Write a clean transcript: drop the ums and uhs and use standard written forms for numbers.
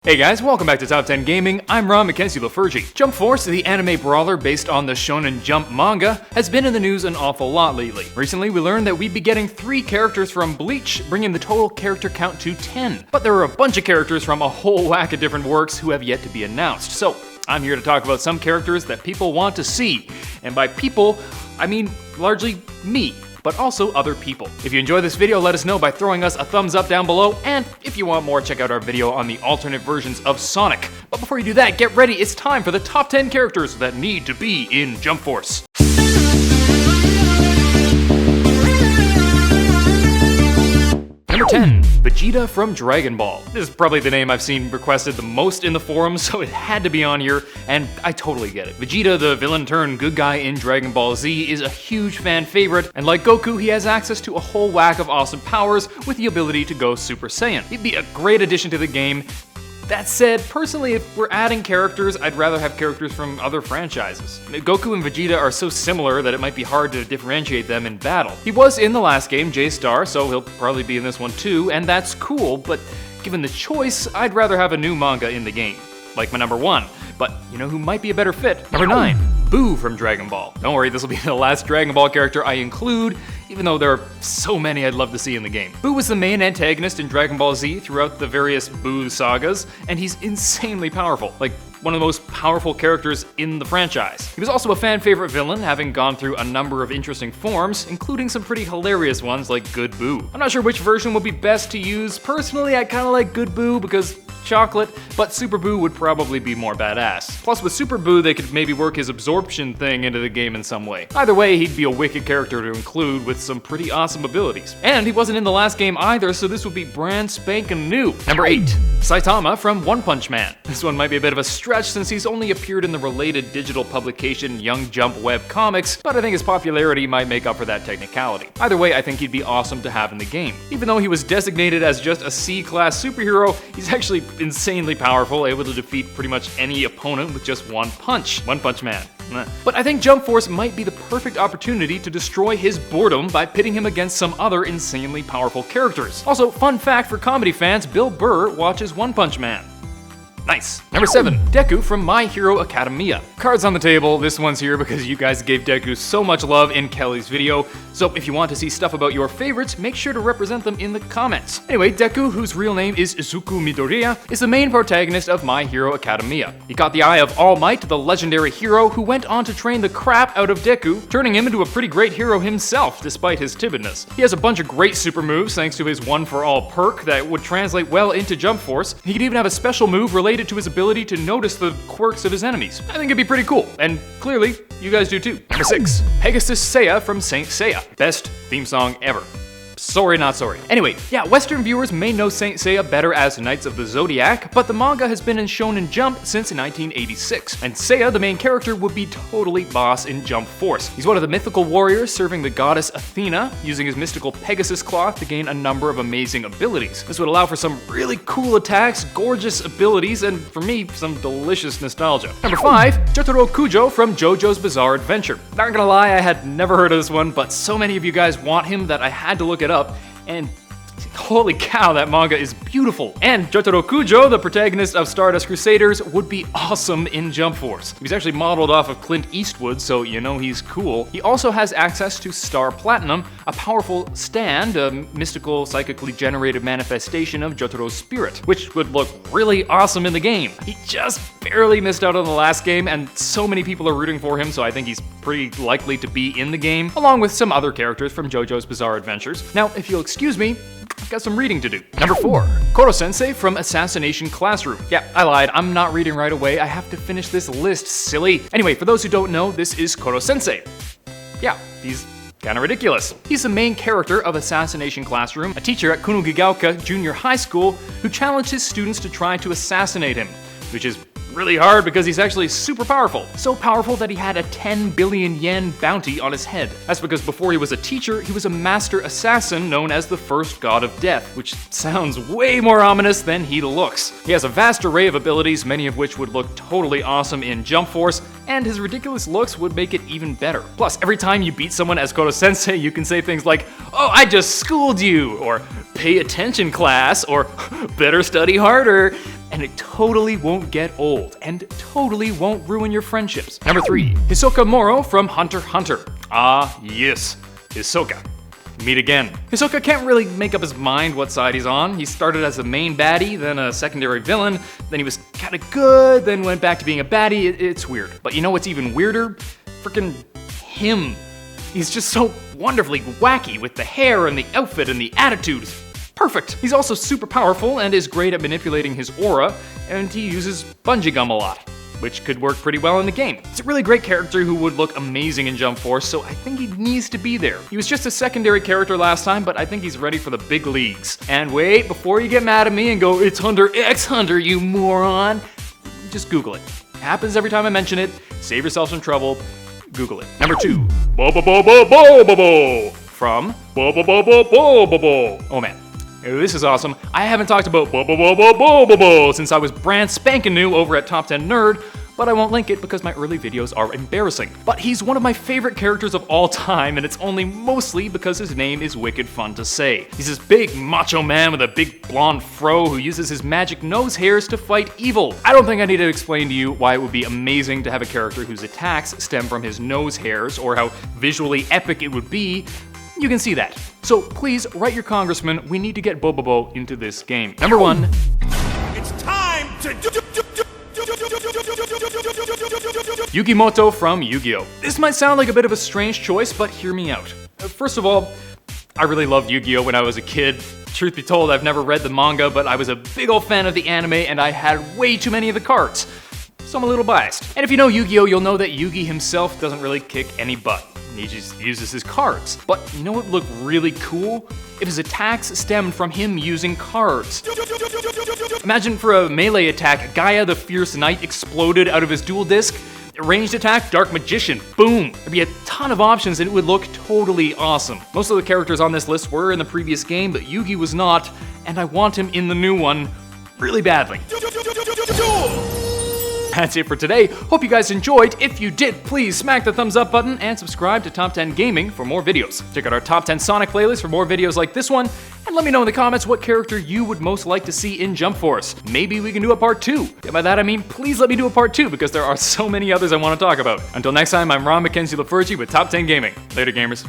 Hey guys, welcome back to Top 10 Gaming. I'm Ron Mackenzie Lafergie. Jump Force, the anime brawler based on the Shonen Jump manga, has been in the news an awful lot lately. Recently, we learned that we'd be getting 3 characters from Bleach, bringing the total character count to 10. But there are a bunch of characters from a whole whack of different works who have yet to be announced. So, I'm here to talk about some characters that people want to see. And by people, I mean largely me, but also other people. If you enjoy this video, let us know by throwing us a thumbs up down below, and if you want more, check out our video on the alternate versions of Sonic. But before you do that, get ready, it's time for the top 10 characters that need to be in Jump Force. Number 10, VEGETA from Dragon Ball. This is probably the name I've seen requested the most in the forums, so it had to be on here, and I totally get it. VEGETA, the villain turned good guy in Dragon Ball Z, is a huge fan favorite, and like Goku, he has access to a whole whack of awesome powers with the ability to go Super Saiyan. He'd be a great addition to the game. That said, personally, if we're adding characters, I'd rather have characters from other franchises. Goku and Vegeta are so similar that it might be hard to differentiate them in battle. He was in the last game, J-Star, so he'll probably be in this one too, and that's cool, but given the choice, I'd rather have a new manga in the game. Like my number 1, but you know who might be a better fit? Number 9, Boo from Dragon Ball. Don't worry, this will be the last Dragon Ball character I include, even though there are so many I'd love to see in the game. Boo was the main antagonist in Dragon Ball Z throughout the various Boo sagas, and he's insanely powerful, like one of the most powerful characters in the franchise. He was also a fan favorite villain, having gone through a number of interesting forms, including some pretty hilarious ones like Good Boo. I'm not sure which version would be best to use. Personally, I kinda like Good Boo because chocolate, but Super Boo would probably be more badass. Plus with Super Boo, they could maybe work his absorption thing into the game in some way. Either way, he'd be a wicked character to include with some pretty awesome abilities. And he wasn't in the last game either, so this would be brand spanking new. Number 8, SAITAMA from One Punch Man. This one might be a bit of a stretch since he's only appeared in the related digital publication Young Jump web comics, but I think his popularity might make up for that technicality. Either way, I think he'd be awesome to have in the game. Even though he was designated as just a C-class superhero, he's actually insanely powerful, able to defeat pretty much any opponent with just one punch. One Punch Man. But I think Jump Force might be the perfect opportunity to destroy his boredom by pitting him against some other insanely powerful characters. Also, fun fact for comedy fans, Bill Burr watches One Punch Man. Nice. Number 7, DEKU from My Hero Academia. Cards on the table, this one's here because you guys gave DEKU so much love in Kelly's video, so if you want to see stuff about your favorites, make sure to represent them in the comments. Anyway, DEKU, whose real name is Izuku Midoriya, is the main protagonist of My Hero Academia. He caught the eye of All Might, the legendary hero who went on to train the crap out of DEKU, turning him into a pretty great hero himself, despite his timidness. He has a bunch of great super moves thanks to his one-for-all perk that would translate well into Jump Force. He could even have a special move related to his ability to notice the quirks of his enemies. I think it'd be pretty cool, and clearly, you guys do too. Number 6, PEGASUS SEIYA from Saint Seiya. Best theme song ever. Sorry, not sorry. Anyway, yeah, Western viewers may know Saint Seiya better as Knights of the Zodiac, but the manga has been in Shonen Jump since 1986, and Seiya, the main character, would be totally boss in Jump Force. He's one of the mythical warriors serving the goddess Athena, using his mystical Pegasus cloth to gain a number of amazing abilities. This would allow for some really cool attacks, gorgeous abilities, and for me, some delicious nostalgia. Number 5, JOTARO KUJO from JoJo's Bizarre Adventure. Not gonna lie, I had never heard of this one, but so many of you guys want him that I had to look it up, and holy cow, that manga is beautiful. And JOTARO KUJO, the protagonist of Stardust Crusaders, would be awesome in Jump Force. He's actually modeled off of Clint Eastwood, so you know he's cool. He also has access to Star Platinum, a powerful stand, a mystical, psychically generated manifestation of Jotaro's spirit, which would look really awesome in the game. He just barely missed out on the last game, and so many people are rooting for him, so I think he's pretty likely to be in the game, along with some other characters from JoJo's Bizarre Adventures. Now, if you'll excuse me, I've got some reading to do. Number 4, KOROSENSEI from Assassination Classroom. Yeah, I lied, I'm not reading right away, I have to finish this list, silly. Anyway, for those who don't know, this is KOROSENSEI. Yeah, he's kinda ridiculous. He's the main character of Assassination Classroom, a teacher at Kunugigaoka Junior High School who challenged his students to try to assassinate him, which is really hard because he's actually super powerful. So powerful that he had a 10 billion yen bounty on his head. That's because before he was a teacher, he was a master assassin known as the First God of Death, which sounds way more ominous than he looks. He has a vast array of abilities, many of which would look totally awesome in Jump Force, and his ridiculous looks would make it even better. Plus, every time you beat someone as KOROSENSEI, you can say things like, "Oh, I just schooled you," or "Pay attention, class," or "Better study harder." and it totally won't get old, and totally won't ruin your friendships. Number 3, Hisoka Moro from Hunter x Hunter. Ah, yes, Hisoka. Meet again. Hisoka can't really make up his mind what side he's on. He started as a main baddie, then a secondary villain, then he was kinda good, then went back to being a baddie. It's weird. But you know what's even weirder? Frickin' him. He's just so wonderfully wacky with the hair and the outfit and the attitude. Perfect. He's also super powerful and is great at manipulating his aura, and he uses bungee gum a lot, which could work pretty well in the game. He's a really great character who would look amazing in Jump Force, so I think he needs to be there. He was just a secondary character last time, but I think he's ready for the big leagues. And wait, before you get mad at me and go, "It's Hunter x Hunter, you moron," just Google it. It happens every time I mention it. Save yourself some trouble. Google it. Number 2, Bo from Bo. Oh man. This is awesome. I haven't talked about since I was brand spanking new over at Top 10 Nerd, but I won't link it because my early videos are embarrassing. But he's one of my favorite characters of all time, and it's only mostly because his name is wicked fun to say. He's this big macho man with a big blonde fro who uses his magic nose hairs to fight evil. I don't think I need to explain to you why it would be amazing to have a character whose attacks stem from his nose hairs, or how visually epic it would be. You can see that. So please write your congressman, we need to get Bobobo into this game. Number 1. It's time to Yugimoto from Yu-Gi-Oh! This might sound like a bit of a strange choice, but hear me out. First of all, I really loved Yu-Gi-Oh! When I was a kid. Truth be told, I've never read the manga, but I was a big old fan of the anime and I had way too many of the cards. So I'm a little biased. And if you know Yu-Gi-Oh! You'll know that Yugi himself doesn't really kick any butt. He just uses his cards. But you know what would look really cool? If his attacks stemmed from him using cards. Imagine for a melee attack, Gaia the Fierce Knight exploded out of his dual disc. Ranged attack, Dark Magician, boom! There'd be a ton of options and it would look totally awesome. Most of the characters on this list were in the previous game, but Yugi was not, and I want him in the new one really badly. That's it for today. Hope you guys enjoyed. If you did, please smack the thumbs up button and subscribe to Top 10 Gaming for more videos. Check out our Top 10 Sonic playlist for more videos like this one, and let me know in the comments what character you would most like to see in Jump Force. Maybe we can do a part 2. And by that I mean, please let me do a part 2 because there are so many others I want to talk about. Until next time, I'm Ron Mackenzie LaFurci with Top 10 Gaming. Later, gamers.